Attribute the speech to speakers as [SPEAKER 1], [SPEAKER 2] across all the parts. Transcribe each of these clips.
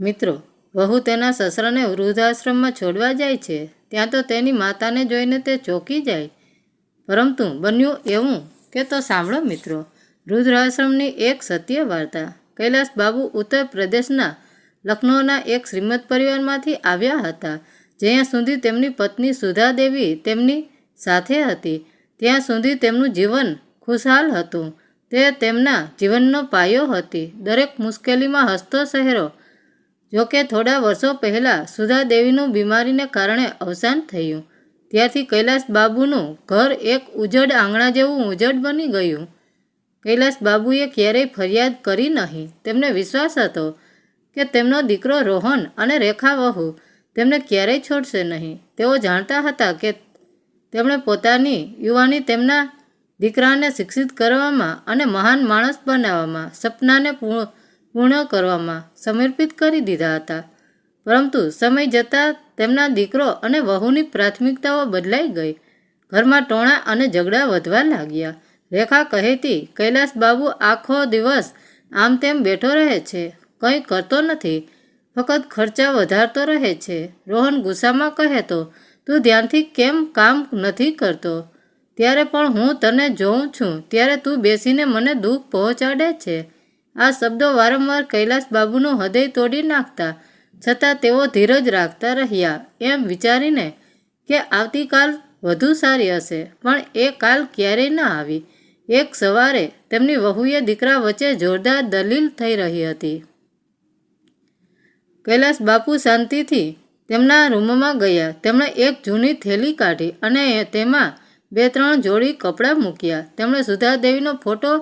[SPEAKER 1] મિત્રો, વહુ તેના સસરાને વૃદ્ધાશ્રમમાં છોડવા જાય છે. ત્યાં તો તેની માતાને જોઈને તે ચોંકી જાય. પરંતુ બન્યું એવું કે તો સાંભળો મિત્રો, વૃદ્ધાશ્રમની એક સત્ય વાર્તા. કૈલાસ બાબુ ઉત્તર પ્રદેશના લખનૌના એક શ્રીમંત પરિવારમાંથી આવ્યા હતા. જ્યાં સુધી તેમની પત્ની સુધા દેવી તેમની સાથે હતી ત્યાં સુધી તેમનું જીવન ખુશહાલ હતું. તે તેમના જીવનનો પાયો હતી. દરેક મુશ્કેલીમાં હસતો ચહેરો. જોકે થોડા વર્ષો પહેલાં સુધા દેવીનું બીમારીને કારણે અવસાન થયું. ત્યારથી કૈલાસ બાબુનું ઘર એક ઉજ્જડ આંગણા જેવું ઉજ્જડ બની ગયું. કૈલાસ બાબુએ ક્યારેય ફરિયાદ કરી નહીં. તેમને વિશ્વાસ હતો કે તેમનો દીકરો રોહન અને રેખા વહુ તેમને ક્યારેય છોડશે નહીં. તેઓ જાણતા હતા કે તેમણે પોતાની યુવાની તેમના દીકરાને શિક્ષિત કરવામાં અને મહાન માણસ બનાવવામાં, સપનાને પૂર્ણ કરવામાં સમર્પિત કરી દીધા હતા. પરંતુ સમય જતાં તેમના દીકરો અને વહુની પ્રાથમિકતાઓ બદલાઈ ગઈ. ઘરમાં ટોણા અને ઝઘડા વધવા લાગ્યા. રેખા કહેતી, કૈલાસ બાબુ આખો દિવસ આમ તેમ બેઠો રહે છે, કંઈ કરતો નથી, ફક્ત ખર્ચા વધારતો રહે છે. રોહન ગુસ્સામાં કહેતો, તું ધ્યાનથી કેમ કામ નથી કરતો? ત્યારે પણ હું તને જોઉં છું ત્યારે તું બેસીને મને દુઃખ પહોંચાડે છે. આ શબ્દો વારંવાર કૈલાસ બાબુનું હૃદય તોડી નાખતા. છતાં તેઓ ધીરજ રાખતા રહ્યા, એમ વિચારીને કે આવતીકાલ વધુ સારી હશે. પણ એ કાલ ક્યારેય ન આવી. એક સવારે તેમની વહુએ દીકરા વચ્ચે જોરદાર દલીલ થઈ રહી હતી. કૈલાસ બાપુ શાંતિથી તેમના રૂમમાં ગયા. તેમણે એક જૂની થેલી કાઢી અને તેમાં 2-3 જોડી કપડાં મૂક્યા. તેમણે સુધા દેવીનો ફોટો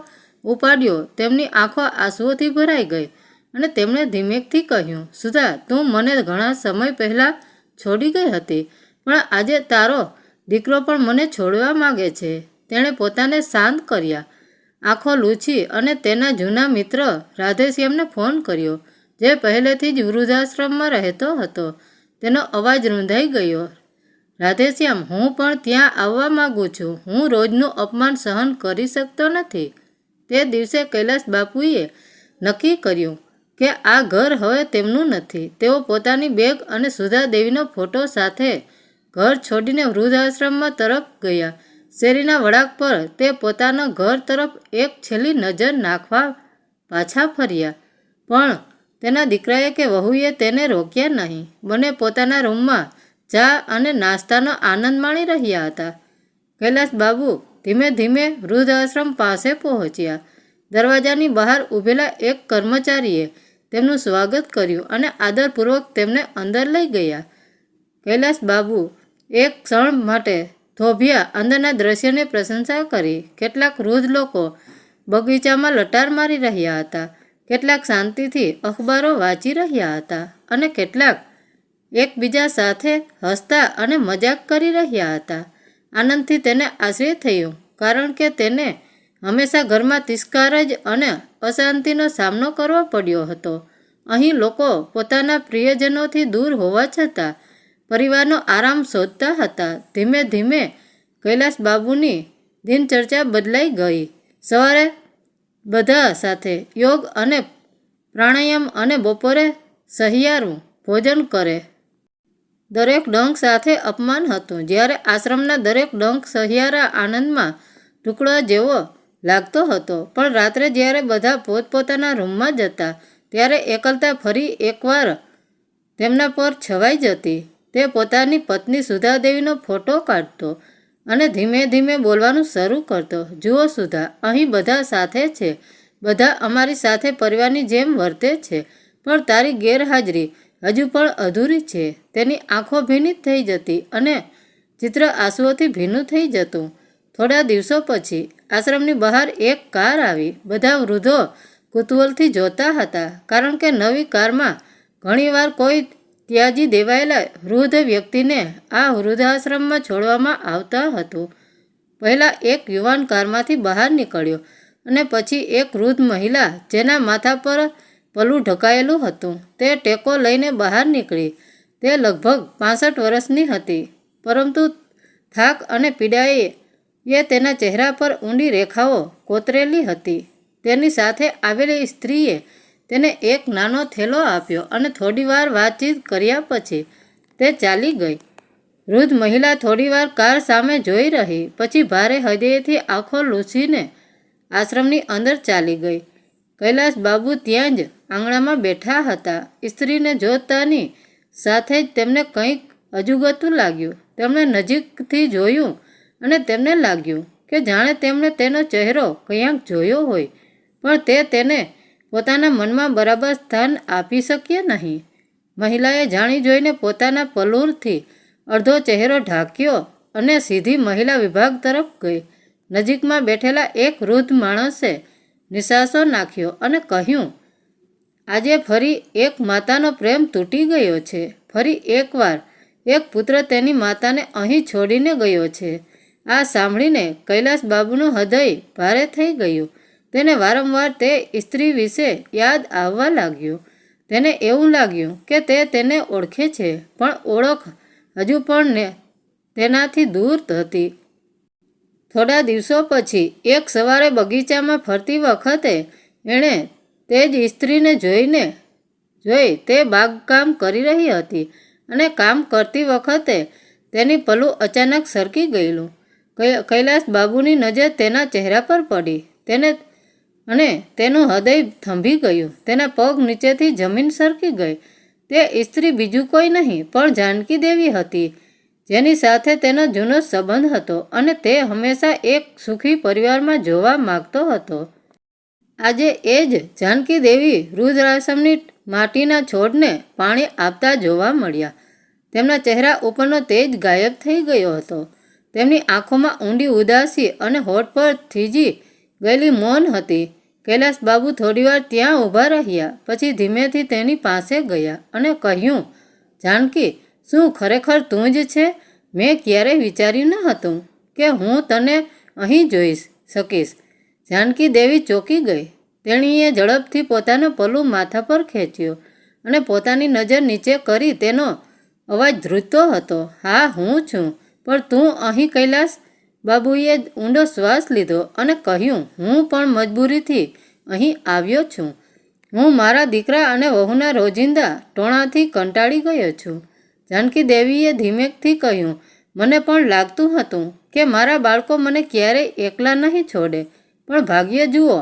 [SPEAKER 1] ઉપાડ્યો. તેમની આંખો આંસુઓથી ભરાઈ ગઈ અને તેમણે ધીમેકથી કહ્યું, સુધા, તું મને ઘણા સમય પહેલાં છોડી ગઈ હતી, પણ આજે તારો દીકરો પણ મને છોડવા માગે છે. તેણે પોતાને શાંત કર્યા. આંખો લૂછી અને તેના જૂના મિત્ર રાધેશ્યામને ફોન કર્યો, જે પહેલેથી જ વૃદ્ધાશ્રમમાં રહેતો હતો. તેનો અવાજ રૂંધાઈ ગયો. રાધેશ્યામ, હું પણ ત્યાં આવવા માગું છું. હું રોજનું અપમાન સહન કરી શકતો નથી. તે દિવસે કૈલાસ બાપુએ નક્કી કર્યું કે આ ઘર હવે તેમનું નથી. તેઓ પોતાની બેગ અને સુધા દેવીનો ફોટો સાથે ઘર છોડીને વૃદ્ધાશ્રમમાં તરફ ગયા. શેરીના વળાંક પર તે પોતાના ઘર તરફ એક છેલ્લી નજર નાખવા પાછા ફર્યા. પણ તેના દીકરાએ કે વહુએ તેને રોક્યા નહીં. બંને પોતાના રૂમમાં ચા અને નાસ્તાનો આનંદ માણી રહ્યા હતા. કૈલાસ બાબુ ધીમે ધીમે વૃદ્ધાશ્રમ પાસે પહોંચ્યા. દરવાજાની બહાર ઊભેલા એક કર્મચારીએ તેમનું સ્વાગત કર્યું અને આદરપૂર્વક તેમને અંદર લઈ ગયા. કૈલાસ બાબુ એક ક્ષણ માટે થોભ્યા. અંદરના દ્રશ્યની પ્રશંસા કરી. કેટલાક વૃદ્ધ લોકો બગીચામાં લટાર મારી રહ્યા હતા, કેટલાક શાંતિથી અખબારો વાંચી રહ્યા હતા અને કેટલાક એકબીજા સાથે હસતા અને મજાક કરી રહ્યા હતા. આનંદથી તેને આશ્ચર્ય થયું, કારણ કે તેને હંમેશા ઘરમાં તિરસ્કાર જ અને અશાંતિનો સામનો કરવો પડ્યો હતો. અહીં લોકો પોતાના પ્રિયજનોથી દૂર હોવા છતાં પરિવારનો આરામ શોધતા હતા. ધીમે ધીમે કૈલાસ બાબુની દિનચર્યા બદલાઈ ગઈ. સવારે બધા સાથે યોગ અને પ્રાણાયામ અને બપોરે સહિયારું ભોજન કરે. દરેક ડંખ સાથે અપમાન હતું. જ્યારે આશ્રમના દરેક ડંખ સહિયારા આનંદમાં ટુકડા જેવો લાગતો હતો. પણ રાત્રે જ્યારે બધા પોતપોતાના રૂમમાં જતા ત્યારે એકલતા ફરી એકવાર તેમના પર છવાઈ જતી. તે પોતાની પત્ની સુધા દેવીનો ફોટો કાઢતો અને ધીમે ધીમે બોલવાનું શરૂ કરતો, જુઓ સુધા, અહીં બધા સાથે છે, બધા અમારી સાથે પરિવારની જેમ વર્તે છે, પણ તારી ગેરહાજરી હજુ પણ અધૂરી છે. તેની આંખો ભીની થઈ જતી અને ચિત્ર આંસુઓથી ભીનું થઈ જતું. થોડા દિવસો પછી આશ્રમની બહાર એક કાર આવી. બધા વૃદ્ધો કુતૂહલથી જોતા હતા, કારણ કે નવી કારમાં ઘણીવાર કોઈ ત્યાજી દેવાયેલા વૃદ્ધ વ્યક્તિને આ વૃદ્ધાશ્રમમાં છોડવામાં આવતા હતું. પહેલાં એક યુવાન કારમાંથી બહાર નીકળ્યો અને પછી એક વૃદ્ધ મહિલા, જેના માથા પર પલ્લું ઢકાયેલું હતું, તે ટેકો લઈને બહાર નીકળી. તે લગભગ 65 વર્ષની હતી, પરંતુ થાક અને પીડાએ તેના ચહેરા પર ઊંડી રેખાઓ કોતરેલી હતી. તેની સાથે આવેલી સ્ત્રીએ તેને એક નાનો થેલો આપ્યો અને થોડીવાર વાતચીત કર્યા પછી તે ચાલી ગઈ. વૃદ્ધ મહિલા થોડીવાર કાર સામે જોઈ રહી, પછી ભારે હૃદયથી આંખો લૂછીને આશ્રમની અંદર ચાલી ગઈ. કૈલાસ બાબુ ત્યાં જ આંગણામાં બેઠા હતા. સ્ત્રીને જોતાની સાથે જ તેમને કંઈક અજુગતું લાગ્યું. તેમણે નજીકથી જોયું અને તેમને લાગ્યું કે જાણે તેમણે તેનો ચહેરો ક્યાંક જોયો હોય, પણ તે તેને પોતાના મનમાં બરાબર સ્થાન આપી શક્યા નહીં. મહિલાએ જાણી જોઈને પોતાના પલુરથી અડધો ચહેરો ઢાંક્યો અને સીધી મહિલા વિભાગ તરફ ગઈ. નજીકમાં બેઠેલા એક વૃદ્ધ માણસે નિસાસો નાખ્યો અને કહ્યું, આજે ફરી એક માતાનો પ્રેમ તૂટી ગયો છે. ફરી એકવાર એક પુત્ર તેની માતાને અહીં છોડીને ગયો છે. આ સાંભળીને કૈલાસ બાબુનું હૃદય ભારે થઈ ગયું. તેને વારંવાર તે સ્ત્રી વિશે યાદ આવવા લાગ્યું. તેને એવું લાગ્યું કે તે તેને ઓળખે છે, પણ ઓળખ હજુ પણ તેનાથી દૂર હતી. થોડા દિવસો પછી એક સવારે બગીચામાં ફરતી વખતે એણે તે જ સ્ત્રીને જોઈ તે બાગકામ કરી રહી હતી અને કામ કરતી વખતે તેની પલું અચાનક સરકી ગયેલું. કૈલાસ બાબુની નજર તેના ચહેરા પર પડી અને તેનું હૃદય થંભી ગયું. તેના પગ નીચેથી જમીન સરકી ગઈ. તે સ્ત્રી બીજું કોઈ નહીં પણ જાનકી દેવી હતી, જેની સાથે તેનો જૂનો સંબંધ હતો અને તે હંમેશા એક સુખી પરિવારમાં જોવા માગતો હતો. આજે એ જ જાનકી દેવી વૃદ્ધાશ્રમની માટીના છોડને પાણી આપતા જોવા મળ્યા. તેમના ચહેરા ઉપરનો તેજ ગાયબ થઈ ગયો હતો. તેમની આંખોમાં ઊંડી ઉદાસી અને હોઠ પર થીજી ગયેલી મૌન હતી. કૈલાસ બાબુ થોડીવાર ત્યાં ઊભા રહ્યા, પછી ધીમેથી તેની પાસે ગયા અને કહ્યું, જાનકી, શું ખરેખર તું જ છે? મેં ક્યારેય વિચાર્યું ન હતું કે હું તને અહીં જોઈ શકીશ. જાનકી દેવી ચોંકી ગઈ. તેણીએ ઝડપથી પોતાનો પલ્લું માથા પર ખેંચ્યો અને પોતાની નજર નીચે કરી તેનો અવાજ ધ્રુજતો હતો. હા, હું છું, પણ તું અહીં? કૈલાસ બાબુએ ઊંડો શ્વાસ લીધો અને કહ્યું, હું પણ મજબૂરીથી અહીં આવ્યો છું. હું મારા દીકરા અને વહુના રોજિંદા ટોણાથી કંટાળી ગયો છું. જાનકી દેવીએ ધીમેથી કહ્યું, મને પણ લાગતું હતું કે મારા બાળકો મને ક્યારેય એકલા નહીં છોડે, પણ ભાગ્ય જુઓ,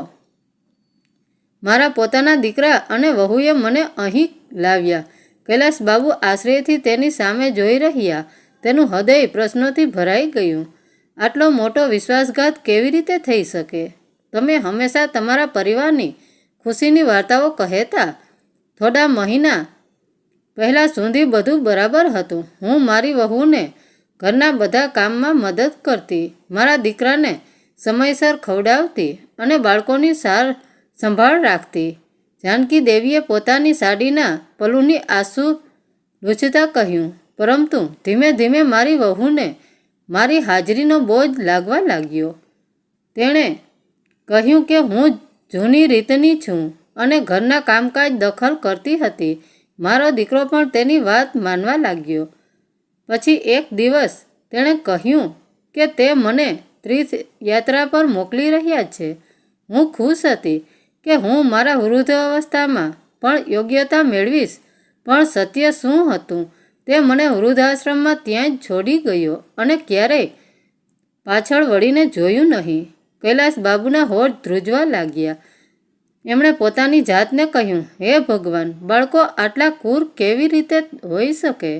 [SPEAKER 1] મારા પોતાના દીકરા અને વહુએ મને અહીં લાવ્યા. કૈલાસ બાબુ આશ્ચર્યથી તેની સામે જોઈ રહ્યા. તેનું હૃદય પ્રશ્નોથી ભરાઈ ગયું. આટલો મોટો વિશ્વાસઘાત કેવી રીતે થઈ શકે? તમે હંમેશા તમારા પરિવારની ખુશીની વાર્તાઓ કહેતા. થોડા મહિના પહેલાં સુધી બધું બરાબર હતું. હું મારી વહુને ઘરના બધા કામમાં મદદ કરતી, મારા દીકરાને સમયસર ખવડાવતી અને બાળકોની સંભાળ રાખતી. જાનકી દેવીએ પોતાની સાડીના પલ્લુની આંસુ લૂછતા કહ્યું, પરંતુ ધીમે ધીમે મારી વહુને મારી હાજરીનો બોજ લાગવા લાગ્યો. તેણે કહ્યું કે હું જૂની રીતની છું અને ઘરના કામકાજ દખલ કરતી હતી. મારો દીકરો પણ તેની વાત માનવા લાગ્યો. પછી એક દિવસ તેણે કહ્યું કે તે મને તીર્થયાત્રા પર મોકલી રહ્યા છે. હું ખુશ હતી કે હું મારા વૃદ્ધાવસ્થામાં પણ યોગ્યતા મેળવીશ, પણ સત્ય શું હતું તે મને વૃદ્ધાશ્રમમાં ત્યાં જ છોડી ગયો અને ક્યારેય પાછળ વળીને જોયું નહીં. કૈલાસ બાબુના હોઠ ધ્રુજવા લાગ્યા. એમણે પોતાની જાતને કહ્યું, હે ભગવાન, બાળકો આટલા ક્રૂર કેવી રીતે હોઈ શકે?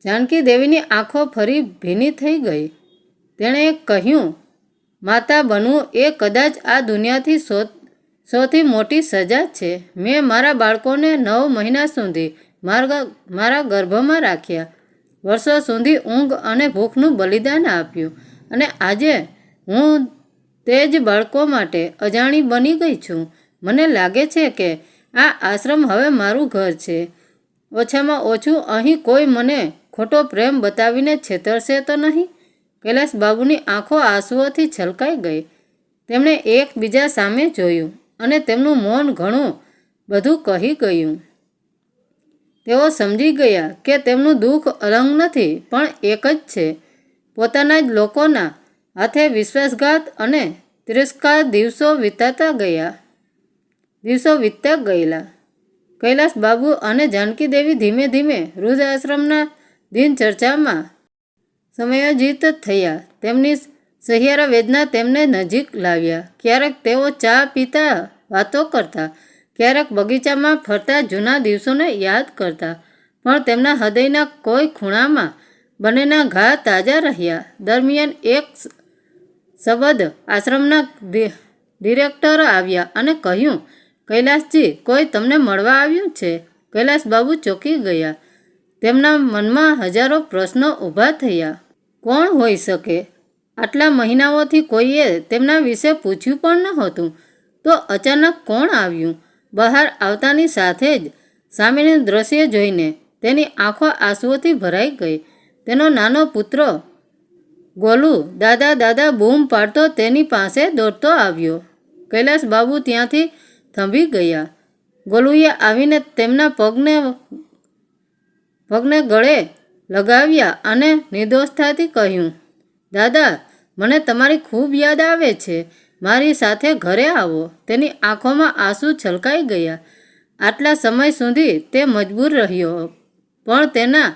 [SPEAKER 1] જાનકી દેવીની આંખો ફરી ભીની થઈ ગઈ. તેણે કહ્યું, માતા બનવું એ કદાચ આ દુનિયાથી સૌથી મોટી સજા છે. મેં મારા બાળકોને 9 મહિના સુધી મારા ગર્ભમાં રાખ્યા, વર્ષો સુધી ઊંઘ અને ભૂખનું બલિદાન આપ્યું, અને આજે હું તે જ બાળકો માટે અજાણી બની ગઈ છું. મને લાગે છે કે આ આશ્રમ હવે મારું ઘર છે. ઓછામાં ઓછું અહીં કોઈ મને ખોટો પ્રેમ બતાવીને છેતરશે તો નહીં. કૈલાસ બાબુની આંખો આંસુઓથી છલકાઈ ગઈ. તેમણે એકબીજા સામે જોયું અને તેમનું મૌન ઘણું બધું કહી ગયું. તેઓ સમજી ગયા કે તેમનું દુઃખ અલગ નથી, પણ એક જ છે. પોતાના જ લોકોના હાથે વિશ્વાસઘાત અને તિરસ્કાર દિવસો વીતતા ગયા. દિવસો વીતતા ગયેલા. કૈલાસ બાબુ અને જાનકી દેવી ધીમે ધીમે વૃદ્ધાશ્રમના દિનચર્ચામાં સમયોજિત થયા. તેમની સહિયારા વેદના તેમને નજીક લાવ્યા. ક્યારેક તેઓ ચા પીતા વાતો કરતા, ક્યારેક બગીચામાં ફરતા જૂના દિવસોને યાદ કરતા, પણ તેમના હૃદયના કોઈ ખૂણામાં બંનેના ઘા તાજા રહ્યા. દરમિયાન એક સબદ આશ્રમના ડિરેક્ટર આવ્યા અને કહ્યું, કૈલાસજી, કોઈ તમને મળવા આવ્યું છે. કૈલાસ બાબુ ચોંકી ગયા. તેમના મનમાં હજારો પ્રશ્નો ઊભા થયા. કોણ હોઈ શકે? આટલા મહિનાઓથી કોઈએ તેમના વિશે પૂછ્યું પણ નહોતું, તો અચાનક કોણ આવ્યું? બહાર આવતાની સાથે જ સામેનું દ્રશ્ય જોઈને તેની આંખો આંસુઓથી ભરાઈ ગઈ. તેનો નાનો પુત્ર ગોલુ દાદા દાદા બૂમ પાડતો તેની પાસે દોડતો આવ્યો. કૈલાસ બાબુ ત્યાંથી થંભી ગયા. ગોલુએ આવીને તેમના પગને ગળે લગાવ્યા અને નિર્દોષતાથી કહ્યું, દાદા, મને તમારી ખૂબ યાદ આવે છે. મારી સાથે ઘરે આવો. તેની આંખોમાં આંસુ છલકાઈ ગયા. આટલા સમય સુધી તે મજબૂર રહ્યો, પણ તેના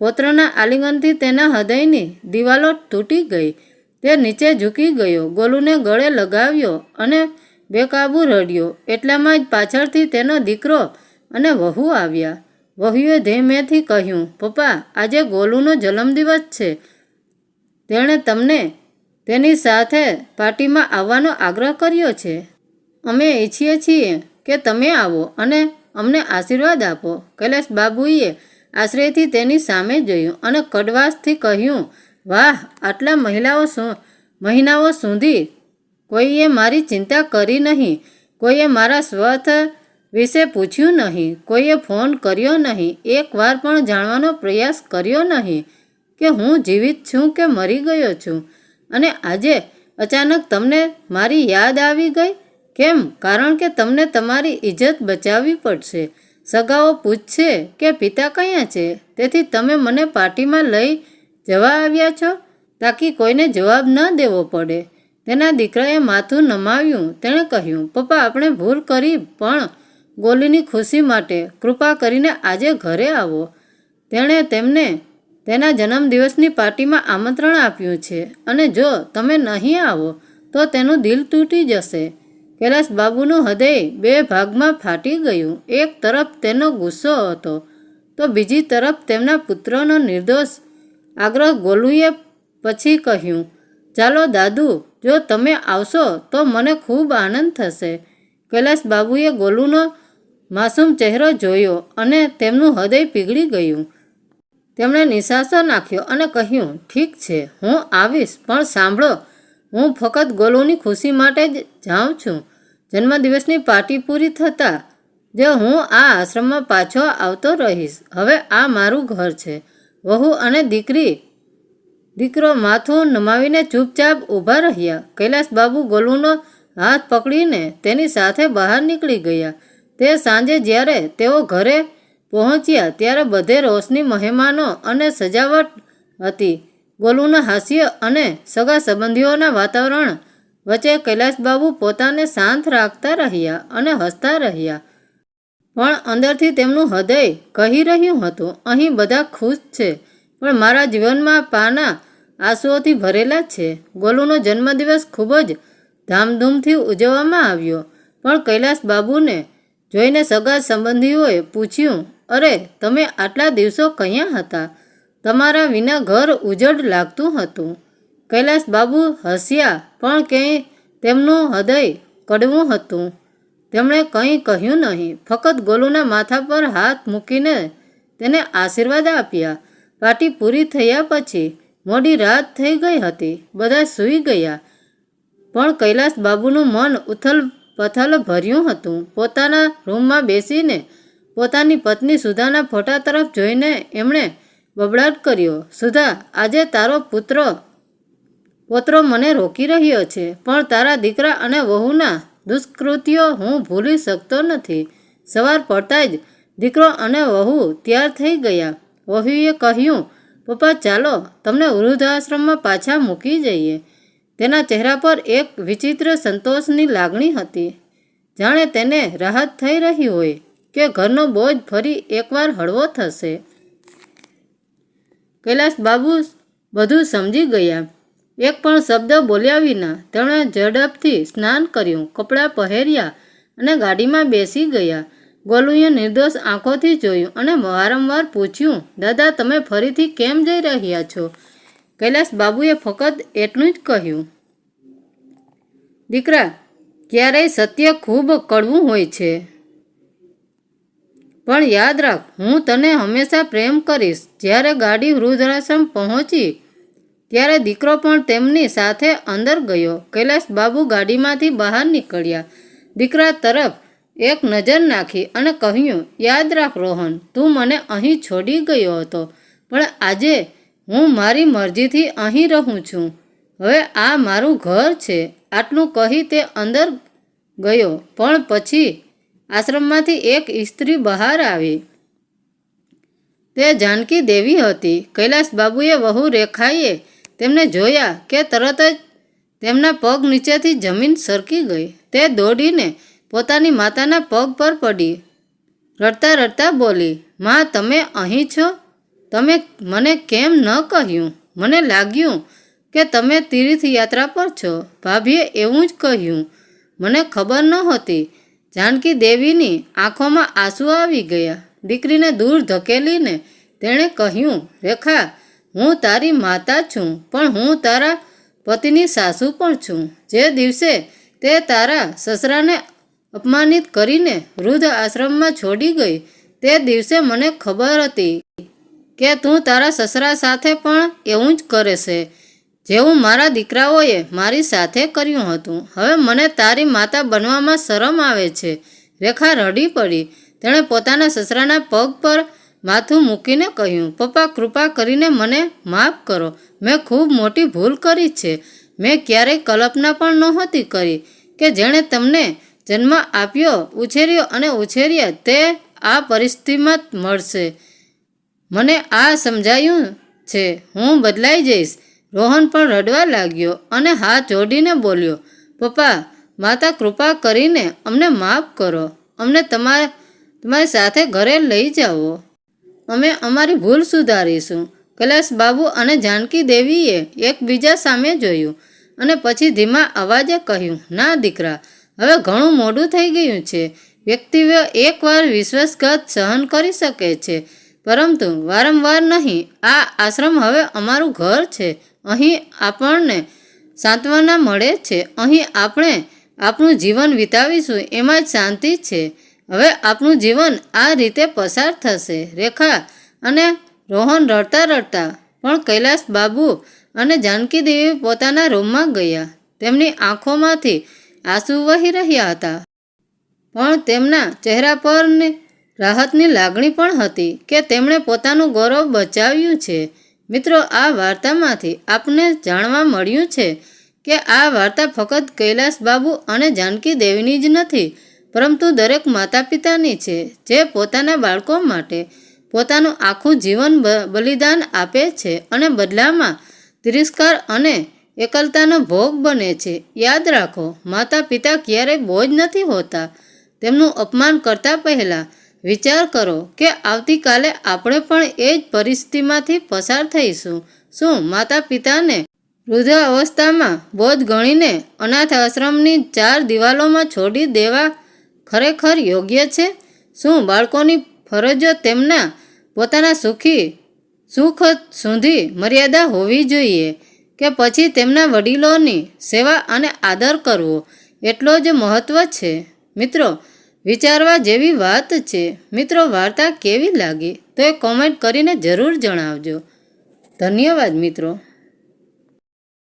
[SPEAKER 1] પૌત્રના આલિંગનથી તેના હૃદયની દિવાલો તૂટી ગઈ. તે નીચે ઝૂકી ગયો, ગોલુને ગળે લગાવ્યો અને બેકાબૂ રડ્યો. એટલામાં જ પાછળથી તેનો દીકરો અને વહુ આવ્યા. વહુએ ધીમેથી કહ્યું, પપ્પા, આજે ગોલુનો જન્મદિવસ છે. તેણે તમને તેની સાથે પાર્ટીમાં આવવાનો આગ્રહ કર્યો છે. અમે ઈચ્છીએ છીએ કે તમે આવો અને અમને આશીર્વાદ આપો. કૈલાસ બાબુએ આશ્ચર્યથી તેની સામે જોયું અને કડવાશથી કહ્યું, વાહ, આટલા મહિનાઓ સુધી કોઈએ મારી ચિંતા કરી નહીં. કોઈએ મારા સ્વાર્થ વિશે પૂછ્યું નહીં. કોઈએ ફોન કર્યો નહીં. એકવાર પણ જાણવાનો પ્રયાસ કર્યો નહીં કે હું જીવિત છું કે મરી ગયો છું. અને આજે અચાનક તમને મારી યાદ આવી ગઈ. કેમ? કારણ કે તમને તમારી ઇજ્જત બચાવવી પડશે. સગાઓ પૂછશે કે પિતા ક્યાં છે, તેથી તમે મને પાર્ટીમાં લઈ જવા આવ્યા છો, તાકી કોઈને જવાબ ન દેવો પડે. તેના દીકરાએ માથું નમાવ્યું. તેણે કહ્યું, પપ્પા, આપણે ભૂલ કરી, પણ ગોલીની ખુશી માટે કૃપા કરીને આજે ઘરે આવો. તેણે તેમને તેના જન્મદિવસની પાર્ટીમાં આમંત્રણ આપ્યું છે, અને જો તમે નહીં આવો તો તેનું દિલ તૂટી જશે. કૈલાસ બાબુનું હૃદય બે ભાગમાં ફાટી ગયું. એક તરફ તેનો ગુસ્સો હતો, તો બીજી તરફ તેમના પુત્રનો નિર્દોષ આગ્રહ. ગોલુએ પછી કહ્યું, ચાલો દાદુ, જો તમે આવશો તો મને ખૂબ આનંદ થશે. કૈલાસ બાબુએ ગોલુનો માસૂમ ચહેરો જોયો અને તેમનું હૃદય પીગળી ગયું. તેમણે નિશાસો નાખ્યો અને કહ્યું, ઠીક છે, હું આવીશ, પણ સાંભળો, હું ફક્ત ગોલુની ખુશી માટે જ જાઉં છું. જન્મદિવસની પાર્ટી પૂરી થતાં જ હું આ આશ્રમમાં પાછો આવતો રહીશ. હવે આ મારું ઘર છે. વહુ અને દીકરો માથું નમાવીને ચૂપચાપ ઊભા રહ્યા. કૈલાસ બાબુ ગોલુનો હાથ પકડીને તેની સાથે બહાર નીકળી ગયા. તે સાંજે જ્યારે તેઓ ઘરે પહોંચ્યા ત્યારે બધે રોશની, મહેમાનો અને સજાવટ હતી. ગોલુના હાસ્ય અને સગા સંબંધીઓના વાતાવરણ વચ્ચે કૈલાસ બાબુ પોતાને શાંત રાખતા રહ્યા અને હસતા રહ્યા. પણ અંદરથી તેમનું હૃદય કહી રહ્યું હતું, અહીં બધા ખુશ છે, પણ મારા જીવનમાં પાના આંસુઓથી ભરેલા છે. ગોલુનો જન્મદિવસ ખૂબ જ ધામધૂમથી ઉજવવામાં આવ્યો, પણ કૈલાસ બાબુને જોઈને સગા સંબંધીઓએ પૂછ્યું, અરે, તમે આટલા દિવસો ક્યાં હતા? તમારા વિના ઘર ઉજળ લાગતું હતું. કૈલાસ બાબુ હસ્યા, પણ કંઈ તેમનું હૃદય કડવું હતું. તેમણે કંઈ કહ્યું નહીં, ફક્ત ગોલુના માથા પર હાથ મૂકીને તેને આશીર્વાદ આપ્યા. પાર્ટી પૂરી થયા પછી મોડી રાત થઈ ગઈ હતી. બધા સૂઈ ગયા, પણ કૈલાસ બાબુનું મન ઉથલ પથલ ભર્યું હતું. પોતાના રૂમમાં બેસીને પોતાની પત્ની સુધાના ફોટા તરફ જોઈને એમણે બબડાટ કર્યો, સુધા, આજે તારો પોત્રો મને રોકી રહ્યો છે, પણ તારા દીકરા અને વહુના દુષ્કૃત્યો હું ભૂલી શકતો નથી. સવાર પડતા જ દીકરો અને વહુ તૈયાર થઈ ગયા. વહુએ કહ્યું, પપ્પા, ચાલો તમને વૃદ્ધાશ્રમમાં પાછા મૂકી જઈએ. તેના ચહેરા પર એક વિચિત્ર સંતોષની લાગણી હતી. જાણે તેને રાહત થઈ રહી હોય કે ઘરનો બોજ ફરી એકવાર હળવો થશે. કૈલાસ બાબુ બધું સમજી ગયા. એક પણ શબ્દ બોલ્યા વિના તેમણે ઝડપથી સ્નાન કર્યું, કપડાં પહેર્યા અને ગાડીમાં બેસી ગયા. ગોલુએ નિર્દોષ આંખોથી જોયું અને વારંવાર પૂછ્યું, દાદા, તમે ફરીથી કેમ જઈ રહ્યા છો? કૈલાસ બાબુએ ફક્ત એટલું જ કહ્યું, દીકરા, ક્યારેય સત્ય ખૂબ કડવું હોય છે, પણ યાદ રાખ, હું તને હંમેશા પ્રેમ કરીશ. જ્યારે ગાડી વૃદ્ધાશ્રમ પહોંચી ત્યારે દીકરો પણ તેમની સાથે અંદર ગયો. કૈલાસ બાબુ ગાડીમાંથી બહાર નીકળ્યા, દીકરા તરફ એક નજર નાખી અને કહ્યું, યાદ રાખ રોહન, તું મને અહીં છોડી ગયો હતો, પણ આજે હું મારી મરજીથી અહીં રહું છું. હવે આ મારું ઘર છે. આટલું કહી તે અંદર ગયો, પણ પછી આશ્રમમાંથી એક સ્ત્રી બહાર આવી. તે જાનકી દેવી હતી. કૈલાસ બાબુએ વહુ રેખાએ તેમને જોયા કે તરત જ તેમના પગ નીચેથી જમીન સરકી ગઈ. તે દોડીને પોતાની માતાના પગ પર પડી રડતા રડતા બોલી, માં, તમે અહીં છો? તમે મને કેમ ન કહ્યું? મને લાગ્યું કે તમે તીર્થયાત્રા પર છો. ભાભીએ એવું જ કહ્યું, મને ખબર નહોતી. જાનકી દેવીની આંખોમાં આંસુ આવી ગયા. દીકરીને દૂર ધકેલીને તેણે કહ્યું, રેખા, હું તારી માતા છું, પણ હું તારા પતિની સાસુ પણ છું. જે દિવસે તે તારા સસરાને અપમાનિત કરીને વૃદ્ધ આશ્રમમાં છોડી ગઈ, તે દિવસે મને ખબર હતી કે તું તારા સસરા સાથે પણ એવું જ કરે છે જેવું મારા દીકરાઓએ મારી સાથે કર્યું હતું. હવે મને તારી માતા બનવામાં શરમ આવે છે. રેખા રડી પડી. તેણે પોતાના સસરાના પગ પર માથું મૂકીને કહ્યું, પપ્પા, કૃપા કરીને મને માફ કરો. મેં ખૂબ મોટી ભૂલ કરી છે. મેં ક્યારેય કલ્પના પણ નહોતી કરી કે જેણે તમને જન્મ આપ્યો, ઉછેર્યો અને ઉછેર્યા તે આ પરિસ્થિતિમાં મળશે. મને આ સમજાયું છે. હું બદલાઈ જઈશ. રોહન પણ રડવા લાગ્યો અને હાથ જોડીને બોલ્યો, પપ્પા, માતા, કૃપા કરીને અમને માફ કરો. અમને તમારી સાથે ઘરે લઈ જાઓ. અમે અમારી ભૂલ સુધારીશું. કૈલાસ બાબુ અને જાનકી દેવીએ એકબીજા સામે જોયું અને પછી ધીમા અવાજે કહ્યું, ના દીકરા, હવે ઘણું મોડું થઈ ગયું છે. વ્યક્તિઓ એકવાર વિશ્વાસઘાત સહન કરી શકે છે, પરંતુ વારંવાર નહીં. આ આશ્રમ હવે અમારું ઘર છે. અહીં આપણને સાંત્વના મળે છે. અહીં આપણે આપણું જીવન વિતાવીશું, એમાં જ શાંતિ છે. હવે આપણું જીવન આ રીતે પસાર થશે. રેખા અને રોહન રડતા રડતા પણ કૈલાસ બાબુ અને જાનકી દેવી પોતાના રૂમમાં ગયા. તેમની આંખોમાંથી આંસુ વહી રહ્યા હતા, પણ તેમના ચહેરા પર રાહતની લાગણી પણ હતી કે તેમણે પોતાનું ગૌરવ બચાવ્યું છે. મિત્રો, આ વાર્તામાંથી આપને જાણવા મળ્યું છે કે આ વાર્તા ફક્ત કૈલાસ બાબુ અને જાનકી દેવીની જ નથી, પરંતુ દરેક માતા પિતાની છે, જે પોતાના બાળકો માટે પોતાનું આખું જીવન બલિદાન આપે છે અને બદલામાં તિરસ્કાર અને એકલતાનો ભોગ બને છે. યાદ રાખો, માતા પિતા ક્યારેય બોજ નથી હોતા. તેમનું અપમાન કરતા પહેલાં વિચાર કરો કે આવતીકાલે આપણે પણ એ જ પરિસ્થિતિમાંથી પસાર થઈશું. શું માતા પિતાને વૃદ્ધ અવસ્થામાં બોજ ગણીને અનાથ આશ્રમની 4 દિવાલોમાં છોડી દેવા ખરેખર યોગ્ય છે? શું બાળકોની ફરજો તેમના પોતાના સુખ સુધી મર્યાદા હોવી જોઈએ કે પછી તેમના વડીલોની સેવા અને આદર કરવો એટલો જ મહત્વ છે? મિત્રો, વિચારવા જેવી વાત છે. મિત્રો, વાર્તા કેવી લાગી તો એ કોમેન્ટ કરીને જરૂર જણાવજો. ધન્યવાદ મિત્રો.